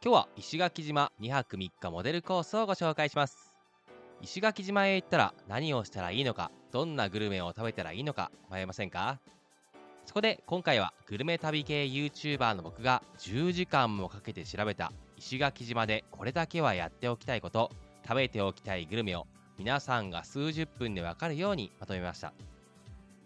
今日は石垣島2泊3日モデルコースをご紹介します。石垣島へ行ったら何をしたらいいのか、どんなグルメを食べたらいいのか迷いませんか？そこで今回はグルメ旅系 YouTuber の僕が10時間もかけて調べた石垣島でこれだけはやっておきたいこと、食べておきたいグルメを皆さんが数十分でわかるようにまとめました。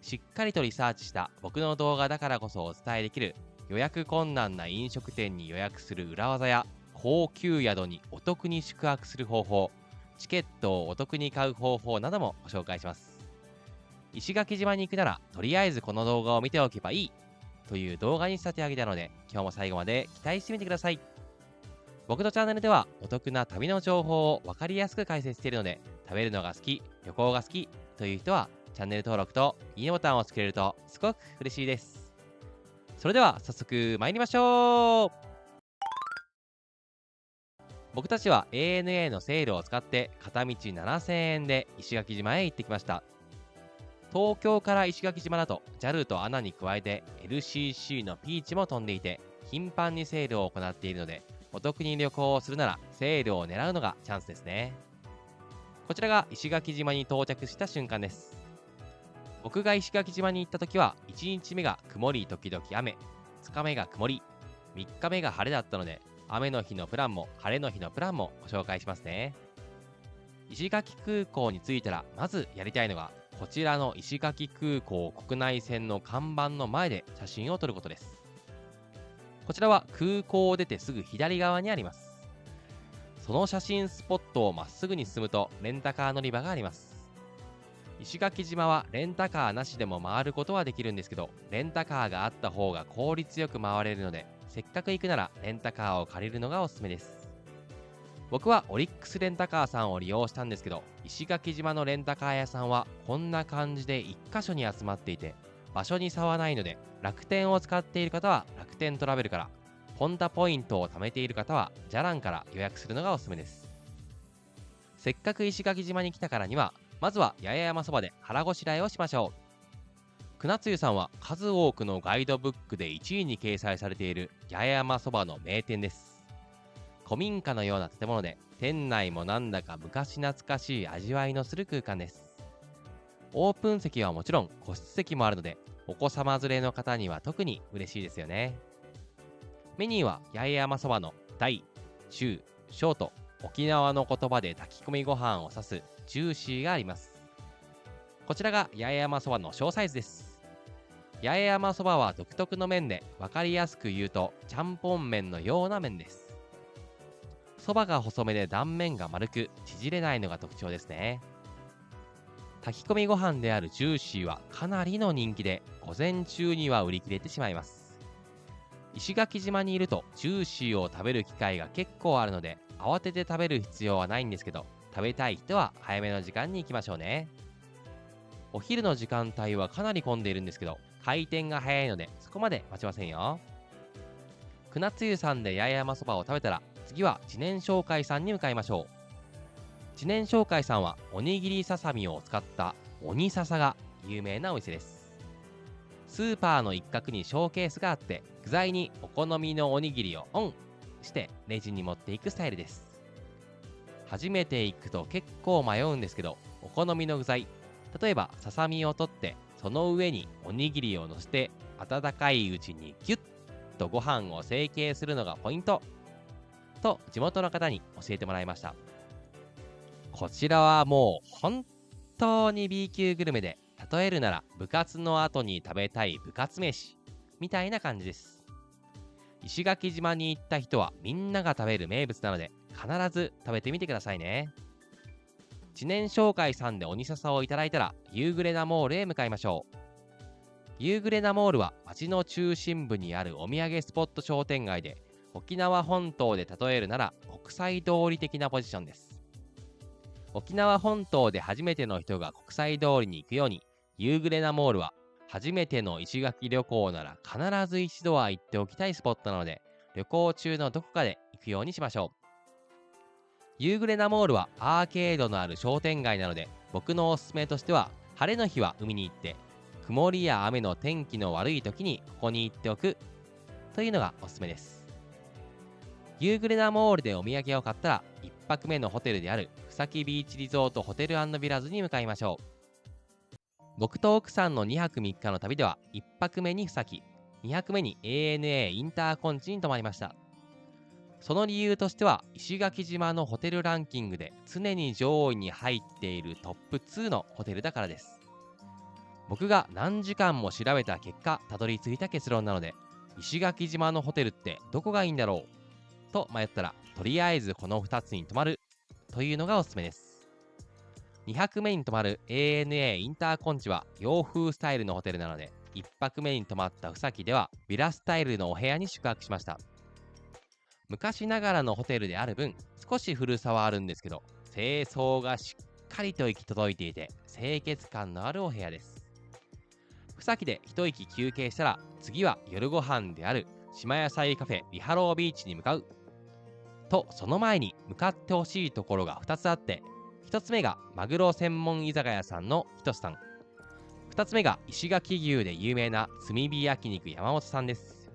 しっかりとリサーチした僕の動画だからこそお伝えできる予約困難な飲食店に予約する裏技や高級宿にお得に宿泊する方法、チケットをお得に買う方法などもご紹介します。石垣島に行くならとりあえずこの動画を見ておけばいいという動画に仕立て上げたので、今日も最後まで期待してみてください。僕のチャンネルではお得な旅の情報を分かりやすく解説しているので、食べるのが好き、旅行が好きという人はチャンネル登録といいねボタンを押してくれるとすごく嬉しいです。それでは早速参りましょう。僕たちは ANA のセールを使って片道7000円で石垣島へ行ってきました。東京から石垣島だと JAL と ANA に加えて LCC のピーチも飛んでいて、頻繁にセールを行っているので、お得に旅行をするならセールを狙うのがチャンスですね。こちらが石垣島に到着した瞬間です。僕が石垣島に行った時は1日目が曇り時々雨、2日目が曇り、3日目が晴れだったので、雨の日のプランも晴れの日のプランもご紹介しますね。石垣空港に着いたらまずやりたいのが、こちらの石垣空港国内線の看板の前で写真を撮ることです。こちらは空港を出てすぐ左側にあります。その写真スポットをまっすぐに進むとレンタカー乗り場があります。石垣島はレンタカーなしでも回ることはできるんですけど、レンタカーがあった方が効率よく回れるので、せっかく行くならレンタカーを借りるのがおすすめです。僕はオリックスレンタカーさんを利用したんですけど、石垣島のレンタカー屋さんはこんな感じで1箇所に集まっていて、場所に差はないので、楽天を使っている方は楽天トラベルから、ポンタポイントを貯めている方はじゃらんから予約するのがおすすめです。せっかく石垣島に来たからには、まずは八重山そばで腹ごしらえをしましょう。船つゆさんは数多くのガイドブックで1位に掲載されている八重山そばの名店です。古民家のような建物で、店内もなんだか昔懐かしい味わいのする空間です。オープン席はもちろん個室席もあるので、お子様連れの方には特に嬉しいですよね。メニューは八重山そばの大、中、小と沖縄の言葉で炊き込みご飯を指すジューシーがあります。こちらが八重山そばの小サイズです。八重山そばは独特の麺で、分かりやすく言うとちゃんぽん麺のような麺です。そばが細めで断面が丸く縮れないのが特徴ですね。炊き込みご飯であるジューシーはかなりの人気で、午前中には売り切れてしまいます。石垣島にいるとジューシーを食べる機会が結構あるので、慌てて食べる必要はないんですけど、食べたい人は早めの時間に行きましょうね。お昼の時間帯はかなり混んでいるんですけど、開店が早いのでそこまで待ちませんよ。船つゆさんで八重山そばを食べたら、次は知念商会さんに向かいましょう。知念商会さんはおにぎりささみを使った鬼ささが有名なお店です。スーパーの一角にショーケースがあって、具材にお好みのおにぎりをオンしてレジに持っていくスタイルです。初めて行くと結構迷うんですけど、お好みの具材、例えばささみを取ってその上におにぎりを乗せて、温かいうちにギュッとご飯を成形するのがポイントと地元の方に教えてもらいました。こちらはもう本当に B 級グルメで、例えるなら部活の後に食べたい部活飯みたいな感じです。石垣島に行った人はみんなが食べる名物なので、必ず食べてみてくださいね。知念商会さんで鬼笹をいただいたら夕暮れナモールへ向かいましょう。夕暮れナモールは町の中心部にあるお土産スポット商店街で、沖縄本島で例えるなら国際通り的なポジションです。沖縄本島で初めての人が国際通りに行くように、夕暮れナモールは初めての石垣旅行なら必ず一度は行っておきたいスポットなので、旅行中のどこかで行くようにしましょう。夕暮れナモールはアーケードのある商店街なので、僕のおすすめとしては、晴れの日は海に行って、曇りや雨の天気の悪い時にここに行っておくというのがおすすめです。夕暮れなモールでお土産を買ったら、1泊目のホテルであるふさきビーチリゾートホテル&ビラズに向かいましょう。僕と奥さんの2泊3日の旅では、1泊目にふさき、2泊目に ANA インターコンチに泊まりました。その理由としては、石垣島のホテルランキングで常に上位に入っているトップ2のホテルだからです。僕が何時間も調べた結果、たどり着いた結論なので、石垣島のホテルってどこがいいんだろうと迷ったら、とりあえずこの2つに泊まるというのがおすすめです。2泊目に泊まる ANA インターコンチは洋風スタイルのホテルなので、1泊目に泊まったふさきではビラスタイルのお部屋に宿泊しました。昔ながらのホテルである分、少し古さはあるんですけど、清掃がしっかりと行き届いていて、清潔感のあるお部屋です。ふさきで一息休憩したら、次は夜ご飯である島野菜カフェリハロービーチに向かう。と、その前に向かってほしいところが2つあって、1つ目がマグロ専門居酒屋さんのひとしさん。2つ目が石垣牛で有名な炭火焼肉山本さんです。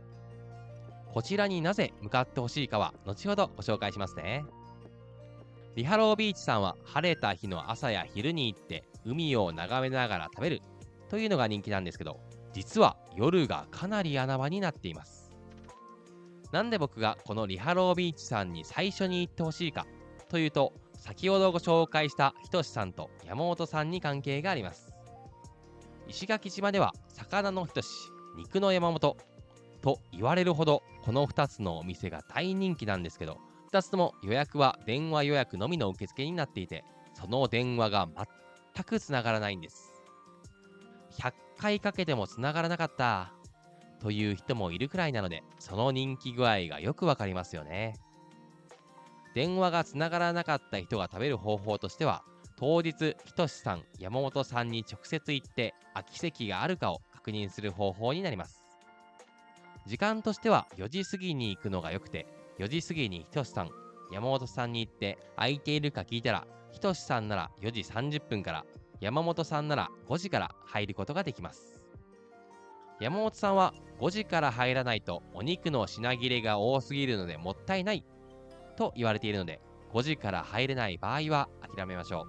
こちらになぜ向かってほしいかは後ほどご紹介しますね。リハロービーチさんは晴れた日の朝や昼に行って海を眺めながら食べるというのが人気なんですけど、実は夜がかなり穴場になっています。なんで僕がこのリハロービーチさんに最初に行ってほしいかというと、先ほどご紹介したひとしさんと山本さんに関係があります。石垣島では魚のひとし、肉の山本と言われるほどこの2つのお店が大人気なんですけど、2つとも予約は電話予約のみの受付になっていて、その電話が全くつながらないんです。100回かけてもつながらなかったという人もいるくらいなので、その人気具合がよくわかりますよね。電話がつながらなかった人が食べる方法としては、当日ひとしさん山本さんに直接行って空き席があるかを確認する方法になります。時間としては4時過ぎに行くのが良くて、4時過ぎにひとしさん山本さんに行って空いているか聞いたら、ひとしさんなら4時30分から、山本さんなら5時から入ることができます。山本さんは5時から入らないとお肉の品切れが多すぎるのでもったいないと言われているので、5時から入れない場合は諦めましょう。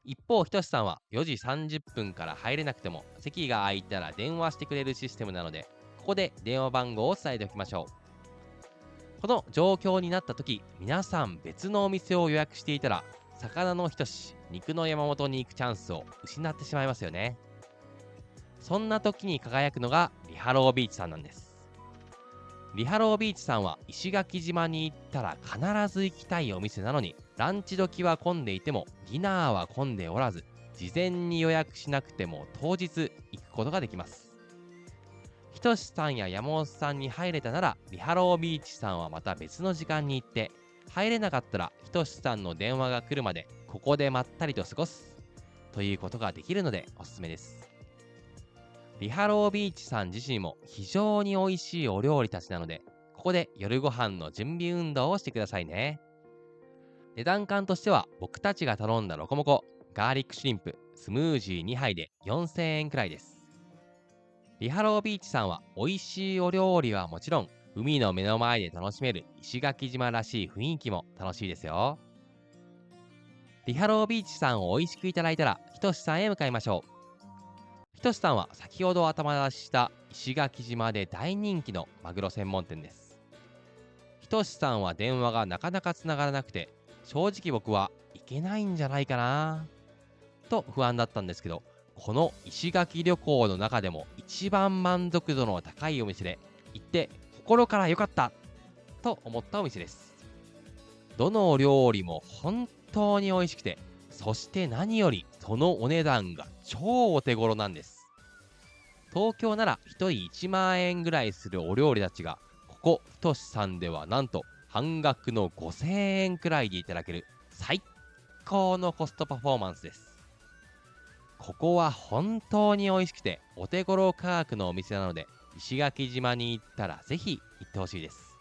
一方、ひとしさんは4時30分から入れなくても席が空いたら電話してくれるシステムなので、ここで電話番号を伝えておきましょう。この状況になった時、皆さん別のお店を予約していたら、魚のひとし、肉の山本に行くチャンスを失ってしまいますよね。そんな時に輝くのがリハロービーチさんなんです。リハロービーチさんは石垣島に行ったら必ず行きたいお店なのに、ランチ時は混んでいてもディナーは混んでおらず、事前に予約しなくても当日行くことができます。ひとしさんや山本さんに入れたなら、リハロービーチさんはまた別の時間に行って、入れなかったらひとしさんの電話が来るまでここでまったりと過ごすということができるのでおすすめです。リハロービーチさん自身も非常に美味しいお料理たちなので、ここで夜ご飯の準備運動をしてくださいね。値段感としては、僕たちが頼んだロコモコ、ガーリックシュリンプ、スムージー2杯で4000円くらいです。リハロービーチさんは美味しいお料理はもちろん、海の目の前で楽しめる石垣島らしい雰囲気も楽しいですよ。リハロービーチさんを美味しくいただいたら、ひとしさんへ向かいましょう。ひとしさんは先ほど頭出しした石垣島で大人気のマグロ専門店です。ひとしさんは電話がなかなかつながらなくて、正直僕は行けないんじゃないかなと不安だったんですけど、この石垣旅行の中でも一番満足度の高いお店で、行って心から良かったと思ったお店です。どのお料理も本当に美味しくて、そして何よりそのお値段が超お手頃なんです。東京なら1人1万円ぐらいするお料理たちが、ここひとしさんではなんと半額の5000円くらいでいただける最高のコストパフォーマンスです。ここは本当に美味しくてお手頃価格のお店なので、石垣島に行ったらぜひ行ってほしいです。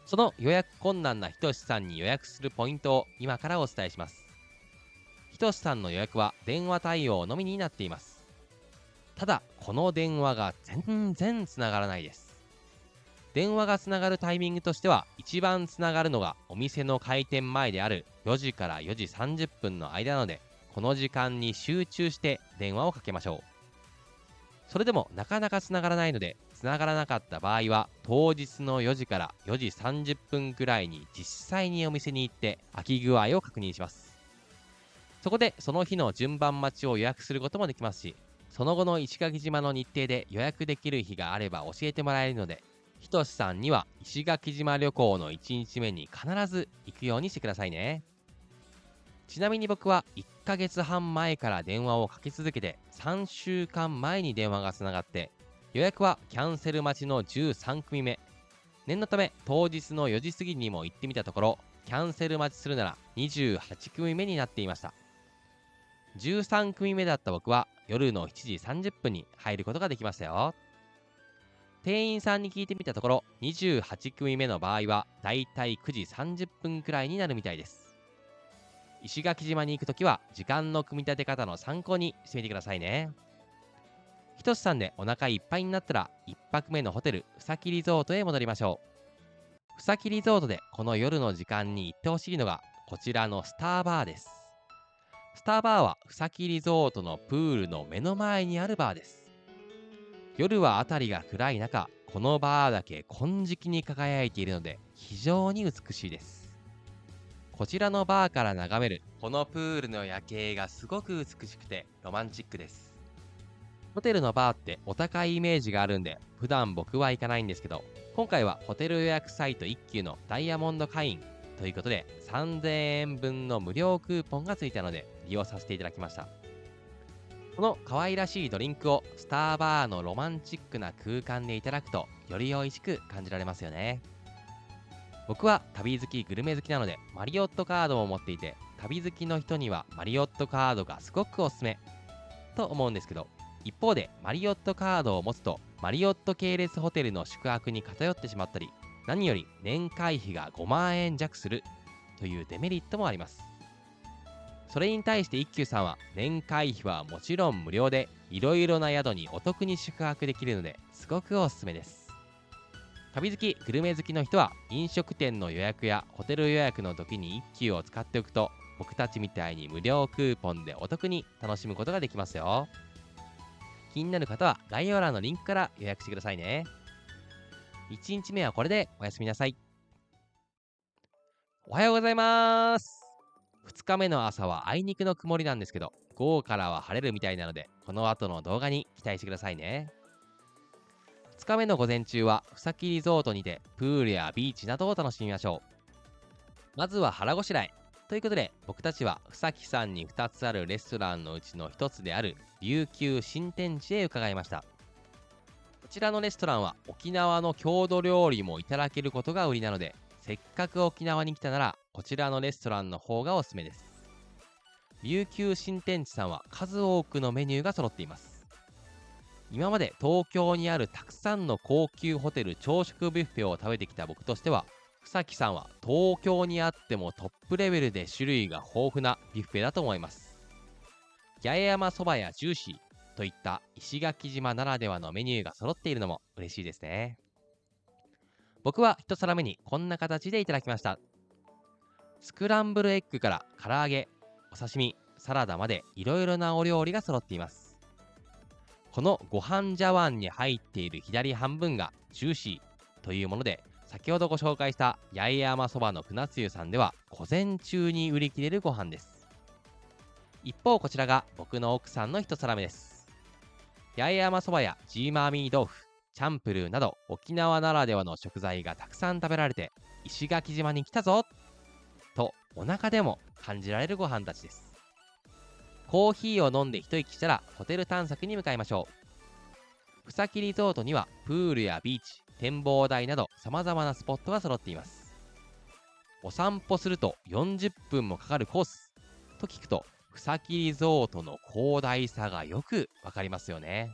その予約困難なひとしさんに予約するポイントを今からお伝えします。ひとしさんの予約は電話対応のみになっています。ただ、この電話が全然つながらないです。電話がつながるタイミングとしては、一番つながるのがお店の開店前である4時から4時30分の間なので、この時間に集中して電話をかけましょう。それでもなかなかつながらないので、つながらなかった場合は、当日の4時から4時30分くらいに実際にお店に行って空き具合を確認します。そこでその日の順番待ちを予約することもできますし、その後の石垣島の日程で予約できる日があれば教えてもらえるので、ひとしさんには石垣島旅行の1日目に必ず行くようにしてくださいね。ちなみに僕は1ヶ月半前から電話をかけ続けて3週間前に電話がつながって、予約はキャンセル待ちの13組目。念のため当日の4時過ぎにも行ってみたところ、キャンセル待ちするなら28組目になっていました。13組目だった僕は夜の7時30分に入ることができましたよ。店員さんに聞いてみたところ、28組目の場合はだいたい9時30分くらいになるみたいです。石垣島に行くときは時間の組み立て方の参考にしてみてくださいね。ひとしさんでお腹いっぱいになったら1泊目のホテルふさきリゾートへ戻りましょう。ふさきリゾートでこの夜の時間に行ってほしいのがこちらのスターバーです。スターバーはふさきリゾートのプールの目の前にあるバーです。夜は辺りが暗い中、このバーだけ金色に輝いているので非常に美しいです。こちらのバーから眺めるこのプールの夜景がすごく美しくてロマンチックです。ホテルのバーってお高いイメージがあるんで普段僕は行かないんですけど、今回はホテル予約サイト1級のダイヤモンド会員ということで3000円分の無料クーポンがついたので利用させていただきました。この可愛らしいドリンクをスターバーのロマンチックな空間でいただくとより美味しく感じられますよね。僕は旅好きグルメ好きなのでマリオットカードを持っていて、旅好きの人にはマリオットカードがすごくおすすめと思うんですけど、一方でマリオットカードを持つとマリオット系列ホテルの宿泊に偏ってしまったり、何より年会費が5万円弱するというデメリットもあります。それに対して一休さんは年会費はもちろん無料でいろいろな宿にお得に宿泊できるのですごくおすすめです。旅好きグルメ好きの人は飲食店の予約やホテル予約の時に一休を使っておくと、僕たちみたいに無料クーポンでお得に楽しむことができますよ。気になる方は概要欄のリンクから予約してくださいね。1日目はこれでおやすみなさい。おはようございます。2日目の朝はあいにくの曇りなんですけど、午後からは晴れるみたいなので、この後の動画に期待してくださいね。2日目の午前中は、ふさきリゾートにて、プールやビーチなどを楽しみましょう。まずは腹ごしらえ。ということで、僕たちは、ふさきさんに2つあるレストランのうちの1つである、琉球新天地へ伺いました。こちらのレストランは、沖縄の郷土料理もいただけることが売りなので、せっかく沖縄に来たなら、こちらのレストランの方がおすすめです。琉球新天地さんは数多くのメニューが揃っています。今まで東京にあるたくさんの高級ホテル朝食ビュッフェを食べてきた僕としては、ふさきさんは東京にあってもトップレベルで種類が豊富なビュッフェだと思います。八重山そばやジューシーといった石垣島ならではのメニューが揃っているのも嬉しいですね。僕は一皿目にこんな形でいただきました。スクランブルエッグから唐揚げ、お刺身、サラダまでいろいろなお料理が揃っています。このご飯茶碗に入っている左半分がジューシーというもので、先ほどご紹介した八重山そばの船つゆさんでは午前中に売り切れるご飯です。一方こちらが僕の奥さんの一皿目です。八重山そばやジーマーミー豆腐、チャンプルーなど沖縄ならではの食材がたくさん食べられて、石垣島に来たぞとお腹でも感じられるご飯たちです。コーヒーを飲んで一息したらホテル探索に向かいましょう。ふさきリゾートにはプールやビーチ、展望台など様々なスポットが揃っています。お散歩すると40分もかかるコースと聞くと、ふさきリゾートの広大さがよくわかりますよね。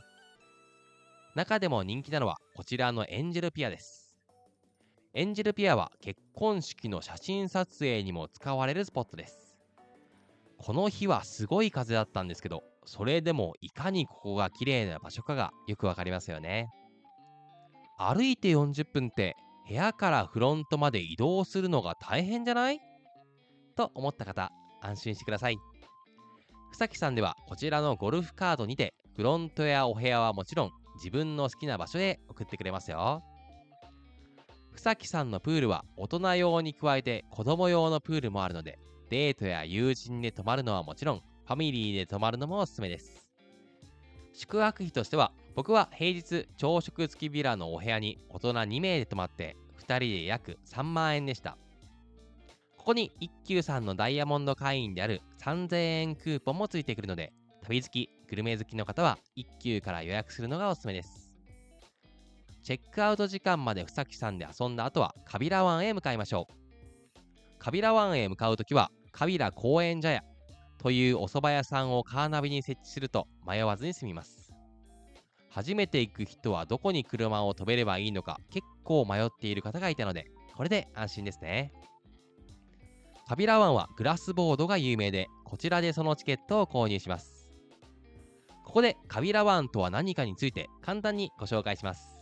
中でも人気なのはこちらのエンジェルピアです。エンジェルピアは結婚式の写真撮影にも使われるスポットです。この日はすごい風だったんですけど、それでもいかにここが綺麗な場所かがよくわかりますよね。歩いて40分って部屋からフロントまで移動するのが大変じゃないと思った方、安心してください。ふさきさんではこちらのゴルフカードにてフロントやお部屋はもちろん自分の好きな場所へ送ってくれますよ。ふさきさんのプールは大人用に加えて子供用のプールもあるので、デートや友人で泊まるのはもちろん、ファミリーで泊まるのもおすすめです。宿泊費としては、僕は平日朝食付きビラのお部屋に大人2名で泊まって2人で約3万円でした。ここに一休さんのダイヤモンド会員である3000円クーポンもついてくるので、旅好き、グルメ好きの方は一休から予約するのがおすすめです。チェックアウト時間までふさきさんで遊んだ後はカビラ湾へ向かいましょう。カビラ湾へ向かうときはカビラ公園茶屋というお蕎麦屋さんをカーナビに設置すると迷わずに済みます。初めて行く人はどこに車を止めればいいのか結構迷っている方がいたので、これで安心ですね。カビラ湾はグラスボードが有名で、こちらでそのチケットを購入します。ここでカビラ湾とは何かについて簡単にご紹介します。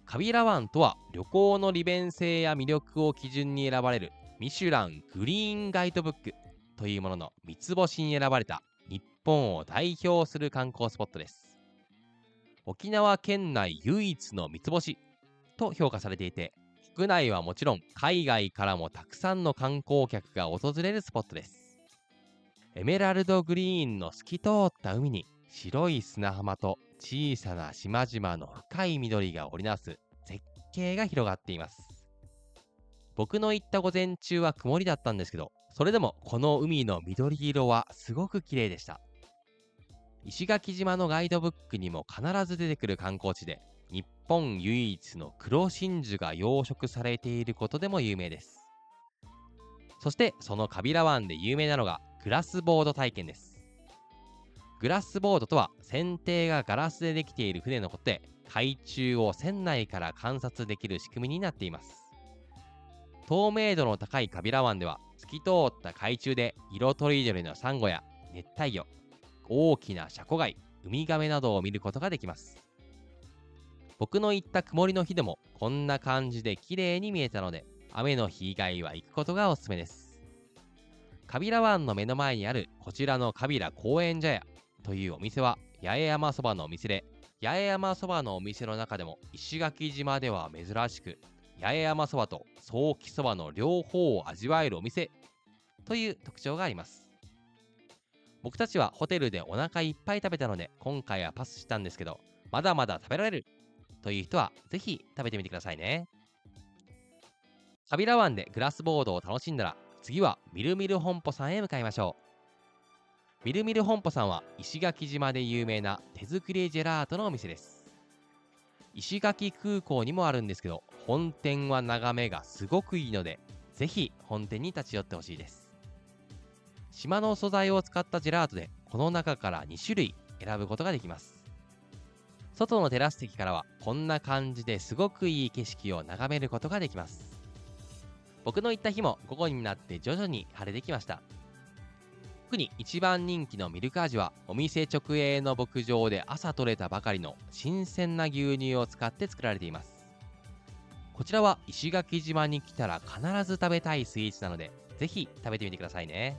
カビラ湾とは旅行の利便性や魅力を基準に選ばれるミシュラングリーンガイドブックというものの三つ星に選ばれた日本を代表する観光スポットです。沖縄県内唯一の三つ星と評価されていて、国内はもちろん海外からもたくさんの観光客が訪れるスポットです。エメラルドグリーンの透き通った海に白い砂浜と小さな島々の深い緑が織りなす絶景が広がっています。僕の行った午前中は曇りだったんですけど、それでもこの海の緑色はすごく綺麗でした。石垣島のガイドブックにも必ず出てくる観光地で、日本唯一の黒真珠が養殖されていることでも有名です。そしてそのカビラ湾で有名なのがグラスボード体験です。グラスボードとは船底がガラスでできている船のことで、海中を船内から観察できる仕組みになっています。透明度の高いカビラ湾では透き通った海中で色とりどりのサンゴや熱帯魚、大きなシャコガイ、ウミガメなどを見ることができます。僕の行った曇りの日でもこんな感じで綺麗に見えたので、雨の日以外は行くことがおすすめです。カビラ湾の目の前にあるこちらのカビラ公園茶屋というお店は八重山そばのお店で、八重山そばのお店の中でも石垣島では珍しく、八重山そばとソーキそばの両方を味わえるお店という特徴があります。僕たちはホテルでお腹いっぱい食べたので今回はパスしたんですけど、まだまだ食べられるという人はぜひ食べてみてくださいね。カビラ湾でグラスボードを楽しんだら、次はみるみる本舗さんへ向かいましょう。みるみる本舗さんは石垣島で有名な手作りジェラートのお店です。石垣空港にもあるんですけど、本店は眺めがすごくいいので、ぜひ本店に立ち寄ってほしいです。島の素材を使ったジェラートでこの中から2種類選ぶことができます。外のテラス席からはこんな感じですごくいい景色を眺めることができます。僕の行った日も午後になって徐々に晴れてきました。特に一番人気のミルク味はお店直営の牧場で朝採れたばかりの新鮮な牛乳を使って作られています。こちらは石垣島に来たら必ず食べたいスイーツなので、ぜひ食べてみてくださいね。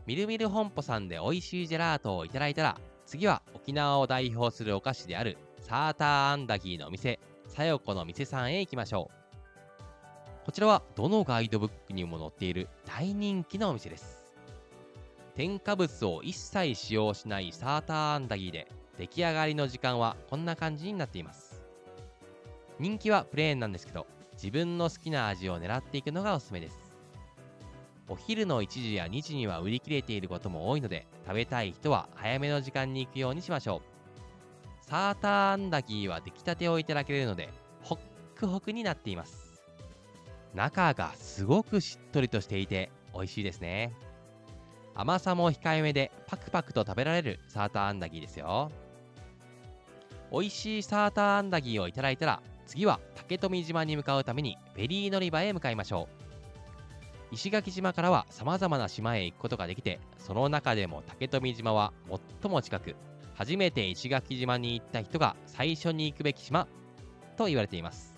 みるみる本舗さんで美味しいジェラートをいただいたら、次は沖縄を代表するお菓子であるサーターアンダギーのお店、さよこの店さんへ行きましょう。こちらはどのガイドブックにも載っている大人気のお店です。添加物を一切使用しないサーターアンダギーで、出来上がりの時間はこんな感じになっています。人気はプレーンなんですけど、自分の好きな味を狙っていくのがおすすめです。お昼の1時や2時には売り切れていることも多いので、食べたい人は早めの時間に行くようにしましょう。サーターアンダギーは出来たてをいただけるので、ホックホクになっています。中がすごくしっとりとしていて美味しいですね。甘さも控えめでパクパクと食べられるサーターアンダギーですよ。美味しいサーターアンダギーをいただいたら、次は竹富島に向かうためにフェリー乗り場へ向かいましょう。石垣島からは様々な島へ行くことができて、その中でも竹富島は最も近く、初めて石垣島に行った人が最初に行くべき島と言われています。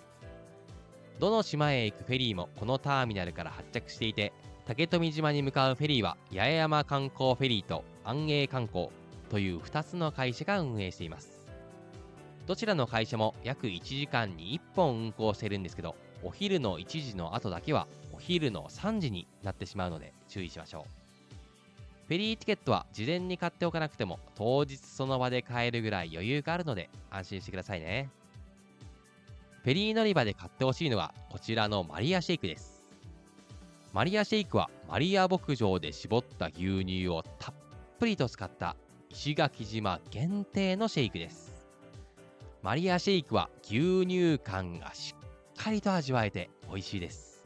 どの島へ行くフェリーもこのターミナルから発着していて、竹富島に向かうフェリーは八重山観光フェリーと安永観光という2つの会社が運営しています。どちらの会社も約1時間に1本運行しているんですけど、お昼の1時の後だけはお昼の3時になってしまうので注意しましょう。フェリーチケットは事前に買っておかなくても当日その場で買えるぐらい余裕があるので安心してくださいね。フェリー乗り場で買ってほしいのはこちらのマリアシェイクです。マリアシェイクはマリア牧場で搾った牛乳をたっぷりと使った石垣島限定のシェイクです。マリアシェイクは牛乳感がしっかりと味わえて美味しいです。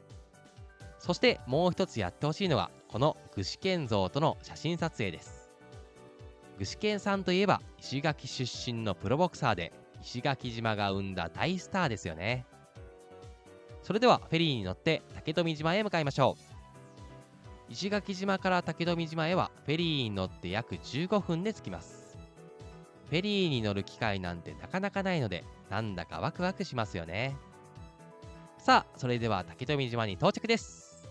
そしてもう一つやってほしいのはこの具志堅像との写真撮影です。具志堅さんといえば石垣出身のプロボクサーで、石垣島が生んだ大スターですよね。それではフェリーに乗って竹富島へ向かいましょう。石垣島から竹富島へはフェリーに乗って約15分で着きます。フェリーに乗る機会なんてなかなかないので、なんだかワクワクしますよね。さあ、それでは竹富島に到着です。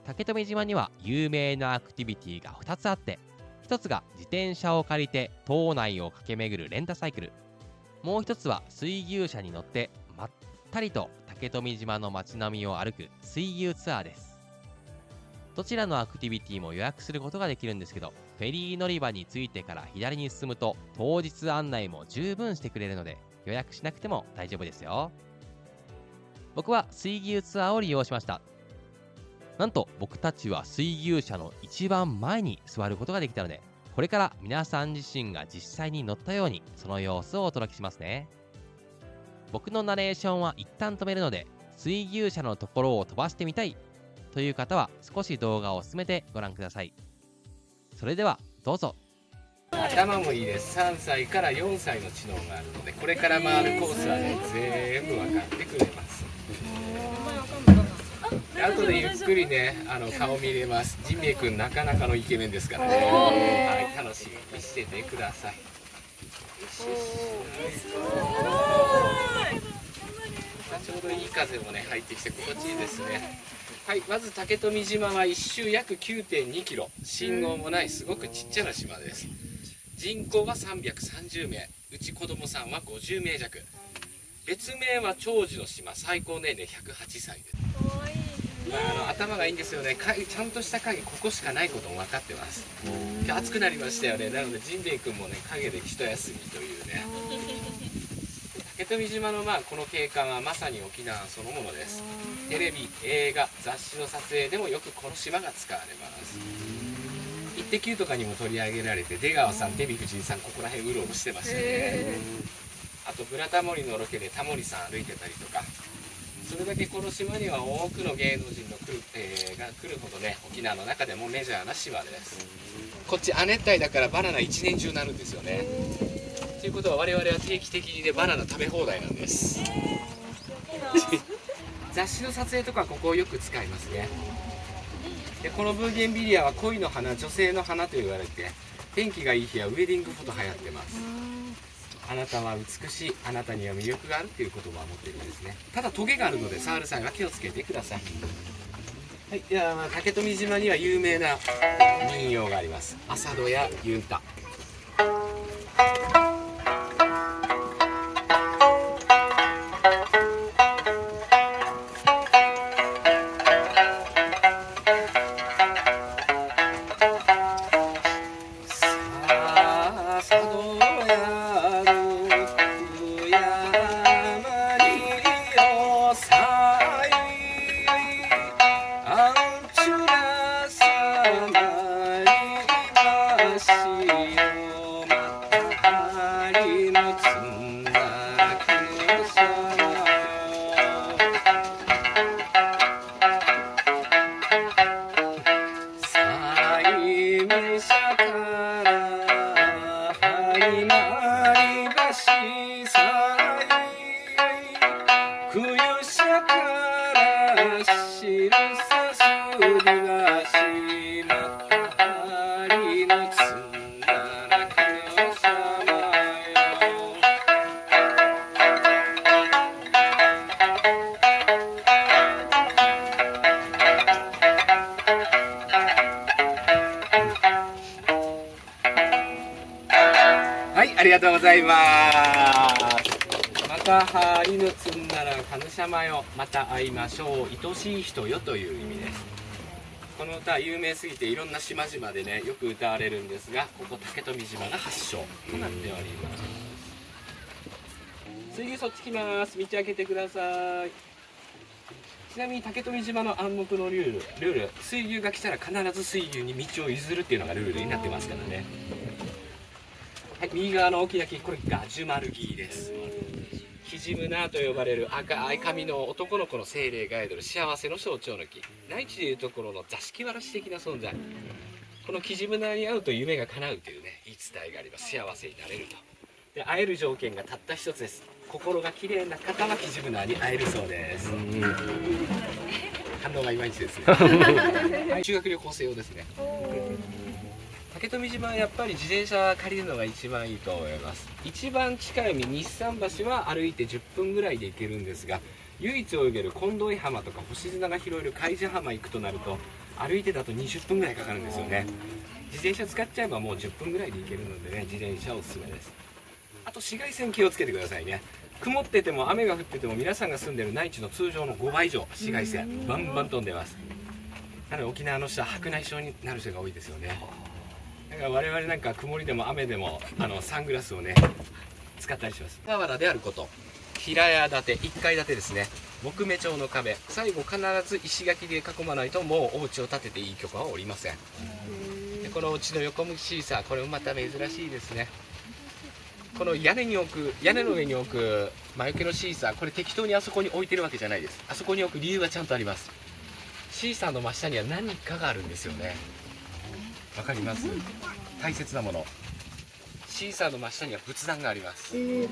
竹富島には有名なアクティビティが2つあって、1つが自転車を借りて島内を駆け巡るレンタサイクル、もう1つは水牛車に乗ってまったりと竹富島の街並みを歩く水牛ツアーです。どちらのアクティビティも予約することができるんですけど、フェリー乗り場に着いてから左に進むと当日案内も十分してくれるので予約しなくても大丈夫ですよ。僕は水牛ツアーを利用しました。なんと僕たちは水牛車の一番前に座ることができたので、これから皆さん自身が実際に乗ったようにその様子をお届けしますね。僕のナレーションは一旦止めるので、水牛車のところを飛ばしてみたいという方は少し動画を進めてご覧ください。それではどうぞ。頭もいいです。3歳から4歳の知能があるので、これから回るコースはね、全部分かってくれます。後でゆっくりね、顔見れます。ジミエ君なかなかのイケメンですからね。はい、楽しみにしててください。ちょうどいい風もね入ってきて心地いいですね。はい、まず竹富島は1周約 9.2 キロ、信号もないすごくちっちゃな島です。人口は330名、うち子供さんは50名弱。別名は長寿の島、最高年齢108歳です。頭がいいんですよね。ちゃんとした影、ここしかないことも分かってます。今日暑くなりましたよね。なのでジンベエ君もね、影で一休みというね。竹富島のこの景観はまさに沖縄そのものです。テレビ、映画、雑誌の撮影でもよくこの島が使われます。イッテ Q とかにも取り上げられて、出川さん、デヴィ夫人さん、ここら辺うろうろしてましたね。あとブラタモリのロケでタモリさん歩いてたりとか、それだけこの島には多くの芸能人が来るほどね、沖縄の中でもメジャーな島です。こっち亜熱帯だからバナナ一年中なるんですよね。ということは我々は定期的にね、バナナ食べ放題なんです。雑誌の撮影とかここをよく使いますね。でこのブーゲンビリアは恋の花、女性の花と言われて、天気がいい日はウェディングフォト流行ってます。あなたは美しい、あなたには魅力があるっていう言葉を持っているんですね。ただトゲがあるので触る際は気をつけてください。はい、では竹富島には有名な民謡があります。朝戸やユンタ。ありがとうございます。また犬積んだら感謝まよ、また会いましょう、愛しい人よという意味です。この歌は有名すぎていろんな島々でねよく歌われるんですが、ここ竹富島が発祥となっております。水牛そっち来ます。道開けてください。ちなみに竹富島の暗黙のルール、水牛が来たら必ず水牛に道を譲るっていうのがルールになってますからね。はい、右側の大きな木、これガジュマルギです。キジムナーと呼ばれる赤い髪の男の子の精霊が宿る幸せの象徴の木、内地でいうところの座敷わらし的な存在。このキジムナーに会うと夢が叶うというね言い伝えがあります。幸せになれると。で、会える条件がたった一つです。心が綺麗な方はキジムナーに会えるそうです。反応がいまいちですね。はい、修学旅行生用ですね。竹富島はやっぱり自転車借りるのが一番いいと思います。一番近い日産橋は歩いて10分ぐらいで行けるんですが、唯一泳げる近藤井浜とか星砂が拾える海地浜行くとなると歩いてだと20分ぐらいかかるんですよね。自転車使っちゃえばもう10分ぐらいで行けるのでね、自転車おすすめです。あと紫外線気をつけてくださいね。曇ってても雨が降ってても皆さんが住んでる内地の通常の5倍以上紫外線バンバン飛んでます。なので沖縄の人は白内障になる人が多いですよね。だから我々なんか曇りでも雨でもサングラスをね使ったりします。俵であること、平屋建て1階建てですね、木目調の壁、最後必ず石垣で囲まないともうお家を建てていい許可は下りません。でこのうちの横向きシーサー、これもまた珍しいですね。この屋根の上に置く魔除けのシーサー、これ適当にあそこに置いてるわけじゃないです。あそこに置く理由がちゃんとあります。シーサーの真下には何かがあるんですよね。わかります？大切なもの。シーサーの真下には仏壇があります。シー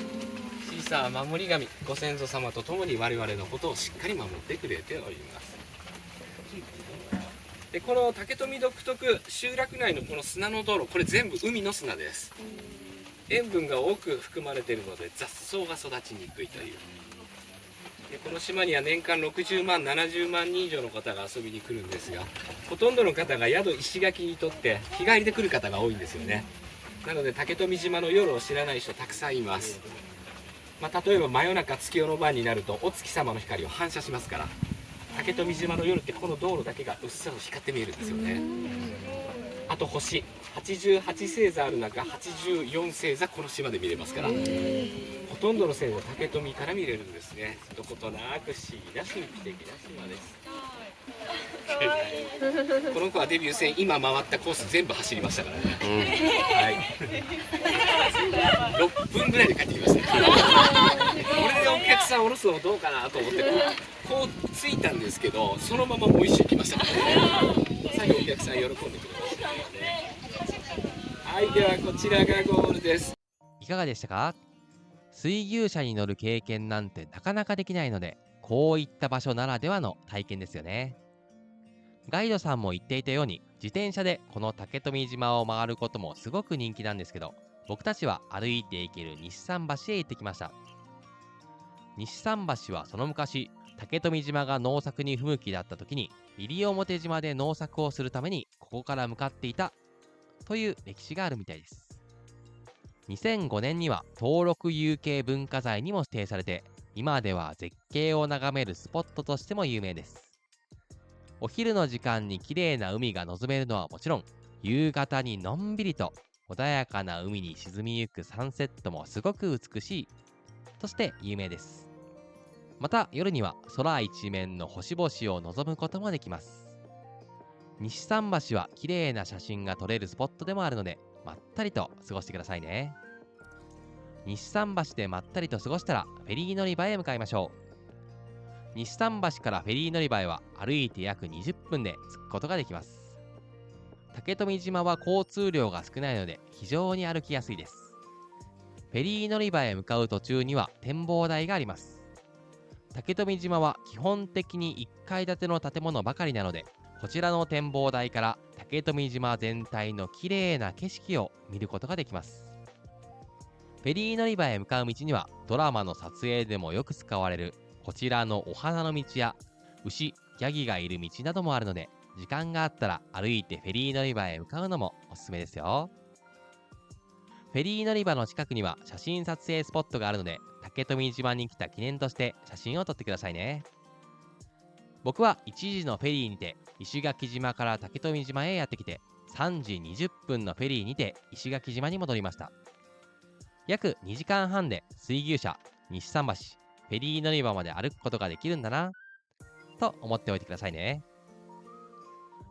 サーは守り神、ご先祖様と共に我々のことをしっかり守ってくれております。でこの竹富独特、集落内のこの砂の道路、これ全部海の砂です。塩分が多く含まれているので雑草が育ちにくいという。でこの島には年間60万70万人以上の方が遊びに来るんですが、ほとんどの方が宿石垣にとって日帰りで来る方が多いんですよね。なので竹富島の夜を知らない人たくさんいます。例えば真夜中月夜の晩になるとお月様の光を反射しますから、竹富島の夜ってこの道路だけがうっすらと光って見えるんですよね。あと星、88星座ある中84星座この島で見れますから、ほとんどの星座竹富から見れるんですね。どことなく不思議な神秘的な島です。この子はデビュー戦今回ったコース全部走りましたからね。はい、6分ぐらいで帰ってきました。これでお客さん降ろすのどうかなと思ってこう着いたんですけど、そのままもう一周来ましたからね。最後お客さん喜んでくれましたからね。はい、ではこちらがゴールです。いかがでしたか？水牛車に乗る経験なんてなかなかできないので、こういった場所ならではの体験ですよね。ガイドさんも言っていたように、自転車でこの竹富島を回ることもすごく人気なんですけど、僕たちは歩いて行ける日産橋へ行ってきました。日産橋はその昔、竹富島が農作に不向きだった時に、西表島で農作をするためにここから向かっていたという歴史があるみたいです。2005年には登録有形文化財にも指定されて、今では絶景を眺めるスポットとしても有名です。お昼の時間に綺麗な海が望めるのはもちろん、夕方にのんびりと穏やかな海に沈みゆくサンセットもすごく美しいとして有名です。また夜には空一面の星々を望むこともできます。日産橋は綺麗な写真が撮れるスポットでもあるので、まったりと過ごしてくださいね。日産橋でまったりと過ごしたらフェリー乗り場へ向かいましょう。日産橋からフェリー乗り場へは歩いて約20分で着くことができます。竹富島は交通量が少ないので非常に歩きやすいです。フェリー乗り場へ向かう途中には展望台があります。竹富島は基本的に1階建ての建物ばかりなので、こちらの展望台から竹富島全体の綺麗な景色を見ることができます。フェリー乗り場へ向かう道にはドラマの撮影でもよく使われるこちらのお花の道や牛、ヤギがいる道などもあるので、時間があったら歩いてフェリー乗り場へ向かうのもおすすめですよ。フェリー乗り場の近くには写真撮影スポットがあるので、竹富島に来た記念として写真を撮ってくださいね。僕は1時のフェリーにて石垣島から竹富島へやってきて、3時20分のフェリーにて石垣島に戻りました。約2時間半で水牛車、西桟橋、フェリー乗り場まで歩くことができるんだなと思っておいてくださいね。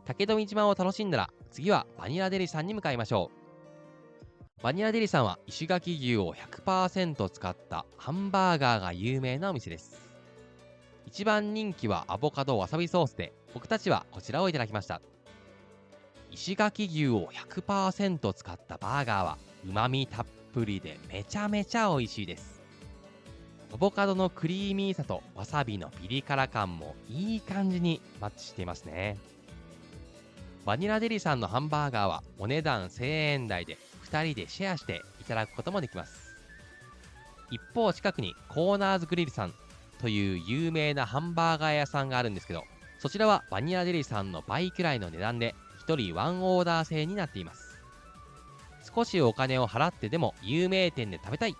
竹富島を楽しんだら、次はバニラデリさんに向かいましょう。バニラデリさんは石垣牛を 100% 使ったハンバーガーが有名なお店です。一番人気はアボカドわさびソースで、僕たちはこちらをいただきました。石垣牛を 100% 使ったバーガーは旨味たっぷりでめちゃめちゃ美味しいです。アボカドのクリーミーさとわさびのピリ辛感もいい感じにマッチしていますね。バニラデリさんのハンバーガーはお値段1000円台で2人でシェアしていただくこともできます。一方近くにコーナーズグリルさんという有名なハンバーガー屋さんがあるんですけど、そちらはバニラデリさんの倍くらいの値段で1人ワンオーダー制になっています。少しお金を払ってでも有名店で食べたい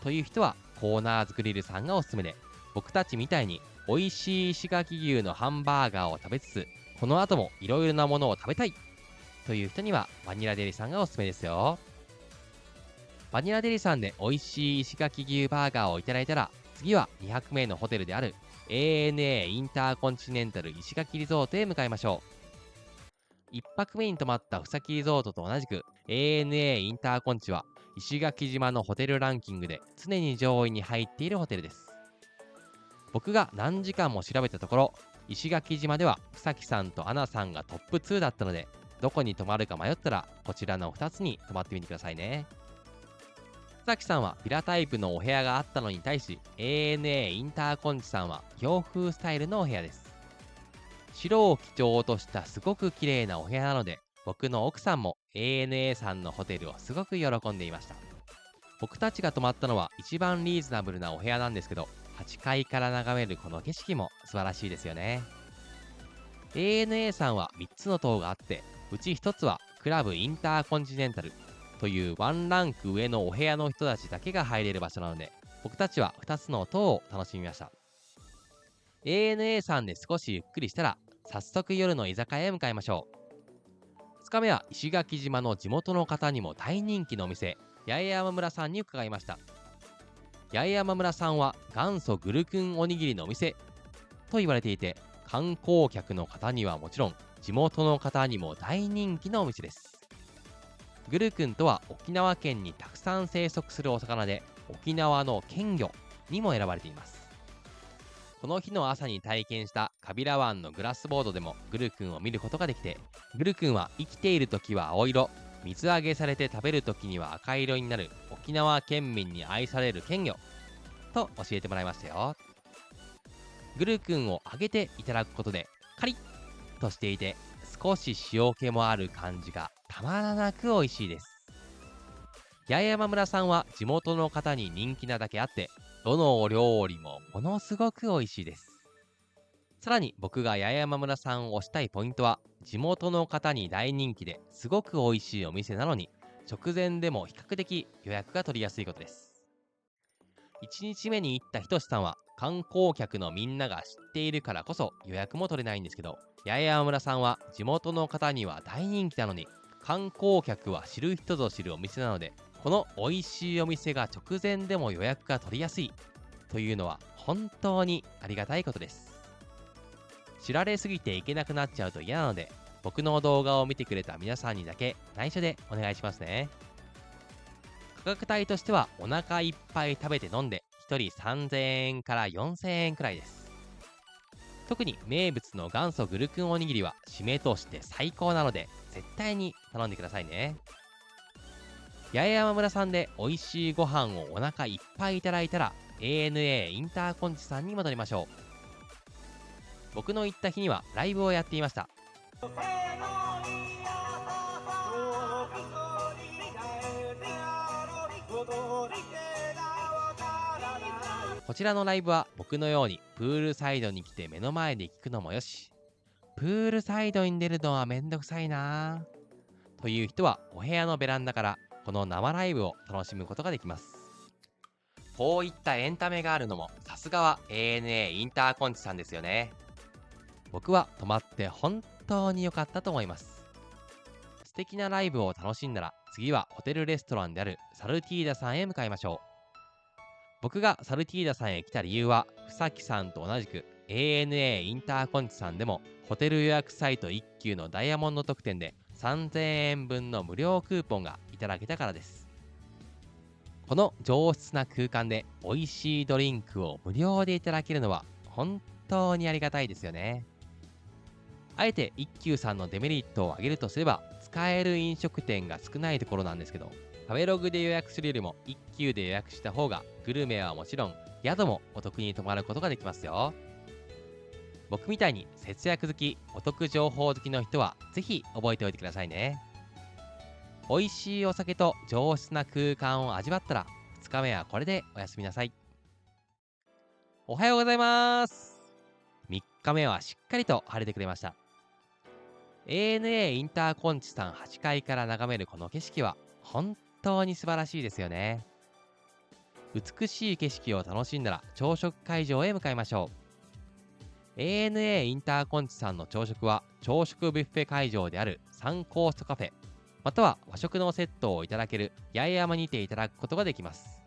という人はコーナーズグリルさんがおすすめで、僕たちみたいに美味しい石垣牛のハンバーガーを食べつつ、この後もいろいろなものを食べたいという人にはバニラデリさんがおすすめですよ。バニラデリさんで美味しい石垣牛バーガーをいただいたら、次は2泊目のホテルである ANA インターコンチネンタル石垣リゾートへ向かいましょう。1泊目に泊まったふさきリゾートと同じく ANA インターコンチは石垣島のホテルランキングで常に上位に入っているホテルです。僕が何時間も調べたところ、石垣島ではふさきさんとアナさんがトップ2だったので、どこに泊まるか迷ったらこちらの2つに泊まってみてくださいね。ふさきさんはビラタイプのお部屋があったのに対し、 ANA インターコンチさんは洋風スタイルのお部屋です。白を基調としたすごく綺麗なお部屋なので、僕の奥さんも ANA さんのホテルをすごく喜んでいました。僕たちが泊まったのは一番リーズナブルなお部屋なんですけど、8階から眺めるこの景色も素晴らしいですよね。ANA さんは3つの棟があって、うち1つはクラブインターコンチネンタルというワンランク上のお部屋の人たちだけが入れる場所なので、僕たちは2つの棟を楽しみました。ANA さんで少しゆっくりしたら、早速夜の居酒屋へ向かいましょう。2日目は石垣島の地元の方にも大人気のお店、八重山村さんに伺いました。八重山村さんは元祖グルクンおにぎりのお店と言われていて、観光客の方にはもちろん地元の方にも大人気のお店です。グルクンとは沖縄県にたくさん生息するお魚で、沖縄の県魚にも選ばれています。この日の朝に体験したカビラ湾のグラスボードでもグルクンを見ることができて、グルクンは生きている時は青色、水揚げされて食べる時には赤色になる沖縄県民に愛される県魚と教えてもらいましたよ。グルクンを揚げていただくことでカリッとしていて、少し塩気もある感じがたまらなく美味しいです。八重山村さんは地元の方に人気なだけあって、どのお料理もものすごく美味しいです。さらに僕が八重山村さんを推したいポイントは、地元の方に大人気ですごく美味しいお店なのに、直前でも比較的予約が取りやすいことです。1日目に行ったひとしさんは観光客のみんなが知っているからこそ予約も取れないんですけど、八重山村さんは地元の方には大人気なのに、観光客は知る人ぞ知るお店なので、この美味しいお店が直前でも予約が取りやすいというのは本当にありがたいことです。知られすぎていけなくなっちゃうと嫌なので、僕の動画を見てくれた皆さんにだけ内緒でお願いしますね。価格帯としてはお腹いっぱい食べて飲んで1人3000円から4000円くらいです。特に名物の元祖グルクンおにぎりは締めとして最高なので、絶対に頼んでくださいね。八重山村さんで美味しいご飯をお腹いっぱいいただいたら ANA インターコンチさんに戻りましょう。僕の行った日にはライブをやっていました。こちらのライブは僕のようにプールサイドに来て目の前で聞くのもよし、プールサイドに出るのはめんどくさいなという人はお部屋のベランダからこの生ライブを楽しむことができます。こういったエンタメがあるのもさすがは ANA インターコンチさんですよね。僕は泊まって本当に良かったと思います。素敵なライブを楽しんだら次はホテルレストランであるサルティーダさんへ向かいましょう。僕がサルティーダさんへ来た理由は、ふさきさんと同じく ANA インターコンチさんでもホテル予約サイト1級のダイヤモンド特典で3000円分の無料クーポンがいただけたからです。この上質な空間で美味しいドリンクを無料でいただけるのは本当にありがたいですよね。あえて一休さんのデメリットを挙げるとすれば、使える飲食店が少ないところなんですけど、食べログで予約するよりも一休で予約した方がグルメはもちろん宿もお得に泊まることができますよ。僕みたいに節約好き、お得情報好きの人はぜひ覚えておいてくださいね。美味しいお酒と上質な空間を味わったら2日目はこれでおやすみなさい。おはようございます。3日目はしっかりと晴れてくれました。ANA インターコンチさん8階から眺めるこの景色は本当に素晴らしいですよね。美しい景色を楽しんだら朝食会場へ向かいましょう。ANA インターコンチさんの朝食は朝食ビュッフェ会場である3コーストカフェ、または和食のセットをいただける八重山にていただくことができます。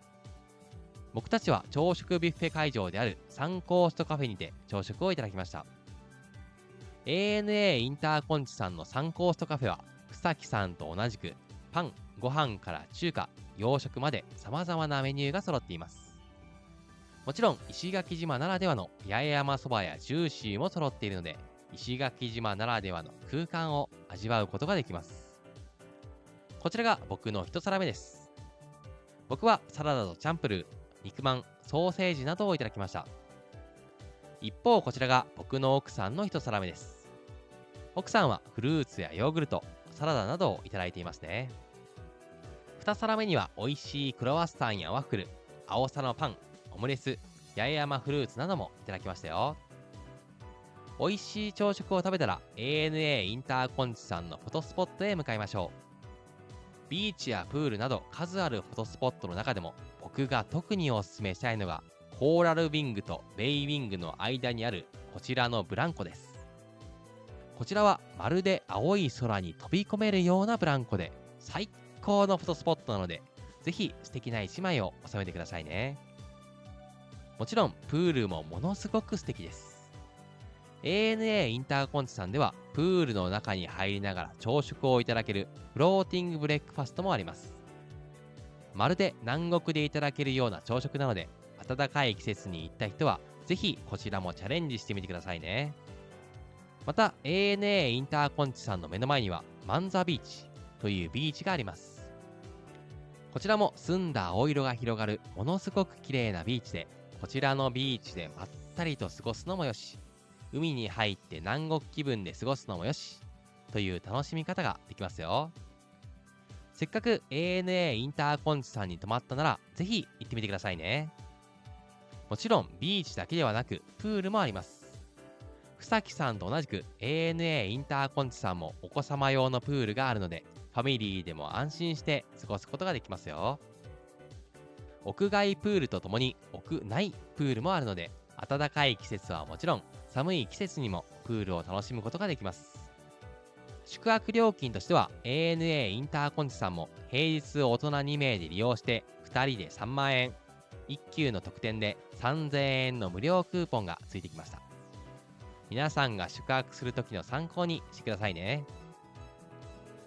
僕たちは朝食ビュッフェ会場である3コーストカフェにて朝食をいただきました。ANA インターコンチさんの3コーストカフェは、草木さんと同じくパン、ご飯から中華、洋食まで様々なメニューが揃っています。もちろん石垣島ならではの八重山そばやジューシーも揃っているので、石垣島ならではの空間を味わうことができます。こちらが僕の一皿目です。僕はサラダとチャンプルー、肉まん、ソーセージなどをいただきました。一方こちらが僕の奥さんの一皿目です。奥さんはフルーツやヨーグルト、サラダなどをいただいていますね。二皿目には美味しいクロワッサンやワッフル、青さのパン、オムレツ、八重山フルーツなどもいただきましたよ。美味しい朝食を食べたら ANA インターコンチさんのフォトスポットへ向かいましょう。ビーチやプールなど数あるフォトスポットの中でも僕が特におすすめしたいのがコーラルウィングとベイウィングの間にあるこちらのブランコです。こちらはまるで青い空に飛び込めるようなブランコで最高のフォトスポットなので、ぜひ素敵な一枚を収めてくださいね。もちろんプールもものすごく素敵です。ANA インターコンチさんではプールの中に入りながら朝食をいただけるフローティングブレックファストもあります。まるで南国でいただけるような朝食なので、暖かい季節に行った人はぜひこちらもチャレンジしてみてくださいね。また ANA インターコンチさんの目の前にはマンザビーチというビーチがあります。こちらも澄んだ青色が広がるものすごく綺麗なビーチで、こちらのビーチでまったりと過ごすのもよし、海に入って南国気分で過ごすのもよしという楽しみ方ができますよ。せっかく ANA インターコンチさんに泊まったならぜひ行ってみてくださいね。もちろんビーチだけではなくプールもあります。草木さんと同じく ANA インターコンチさんもお子様用のプールがあるので、ファミリーでも安心して過ごすことができますよ。屋外プールとともに屋内プールもあるので、暖かい季節はもちろん寒い季節にもプールを楽しむことができます。宿泊料金としては ANA インターコンチさんも平日大人2名で利用して2人で3万円、1級の特典で3000円の無料クーポンがついてきました。皆さんが宿泊するときの参考にしてくださいね。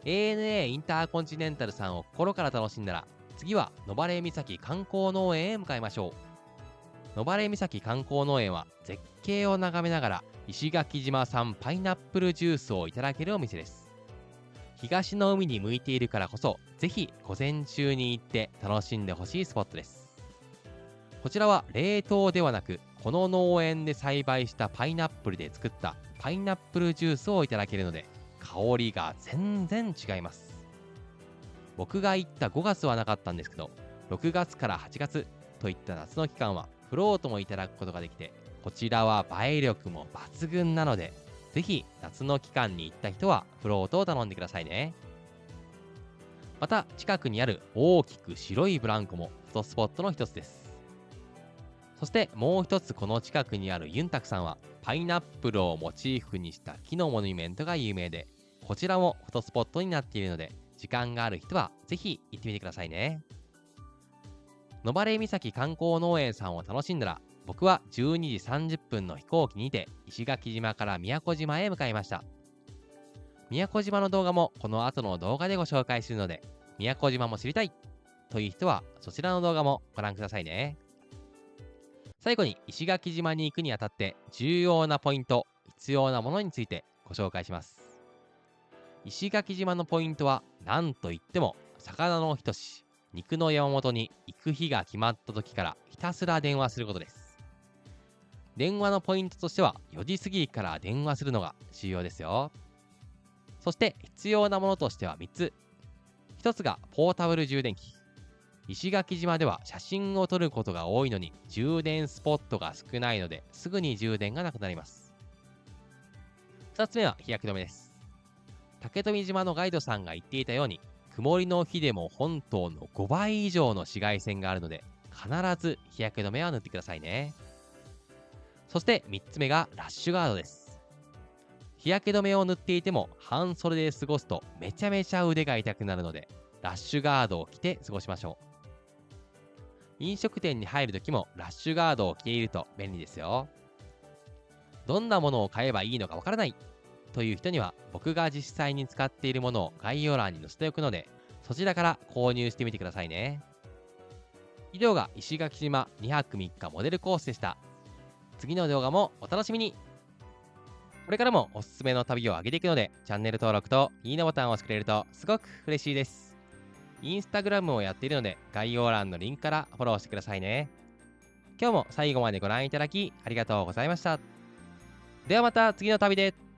ANA インターコンチネンタルさんを心から楽しんだら、次は野原岬観光農園へ向かいましょう。野原岬観光農園は絶景を眺めながら石垣島産パイナップルジュースをいただけるお店です。東の海に向いているからこそ、ぜひ午前中に行って楽しんでほしいスポットです。こちらは冷凍ではなく、この農園で栽培したパイナップルで作ったパイナップルジュースをいただけるので、香りが全然違います。僕が行った5月はなかったんですけど、6月から8月といった夏の期間はフロートもいただくことができて、こちらは映え力も抜群なので、ぜひ夏の期間に行った人はフロートを頼んでくださいね。また近くにある大きく白いブランコもフォトスポットの一つです。そしてもう一つ、この近くにあるユンタクさんはパイナップルをモチーフにした木のモニュメントが有名で、こちらもフォトスポットになっているので、時間がある人はぜひ行ってみてくださいね。野晴岬観光農園さんを楽しんだら、僕は12時30分の飛行機にて石垣島から宮古島へ向かいました。宮古島の動画もこの後の動画でご紹介するので、宮古島も知りたいという人はそちらの動画もご覧くださいね。最後に石垣島に行くにあたって重要なポイント、必要なものについてご紹介します。石垣島のポイントは何といっても魚の一し、肉の山本に行く日が決まった時からひたすら電話することです。電話のポイントとしては4時過ぎから電話するのが重要ですよ。そして必要なものとしては3つ。1つがポータブル充電器。石垣島では写真を撮ることが多いのに充電スポットが少ないのですぐに充電がなくなります。2つ目は日焼け止めです。竹富島のガイドさんが言っていたように、曇りの日でも本島の5倍以上の紫外線があるので、必ず日焼け止めは塗ってくださいね。そして3つ目がラッシュガードです。日焼け止めを塗っていても半袖で過ごすとめちゃめちゃ腕が痛くなるので、ラッシュガードを着て過ごしましょう。飲食店に入るときもラッシュガードを着ていると便利ですよ。どんなものを買えばいいのかわからないという人には、僕が実際に使っているものを概要欄に載せておくので、そちらから購入してみてくださいね。以上が石垣島2泊3日モデルコースでした。次の動画もお楽しみに。これからもおすすめの旅を上げていくので、チャンネル登録といいねボタンを押してくれるとすごく嬉しいです。インスタグラムをやっているので、概要欄のリンクからフォローしてくださいね。今日も最後までご覧いただきありがとうございました。ではまた次の旅で。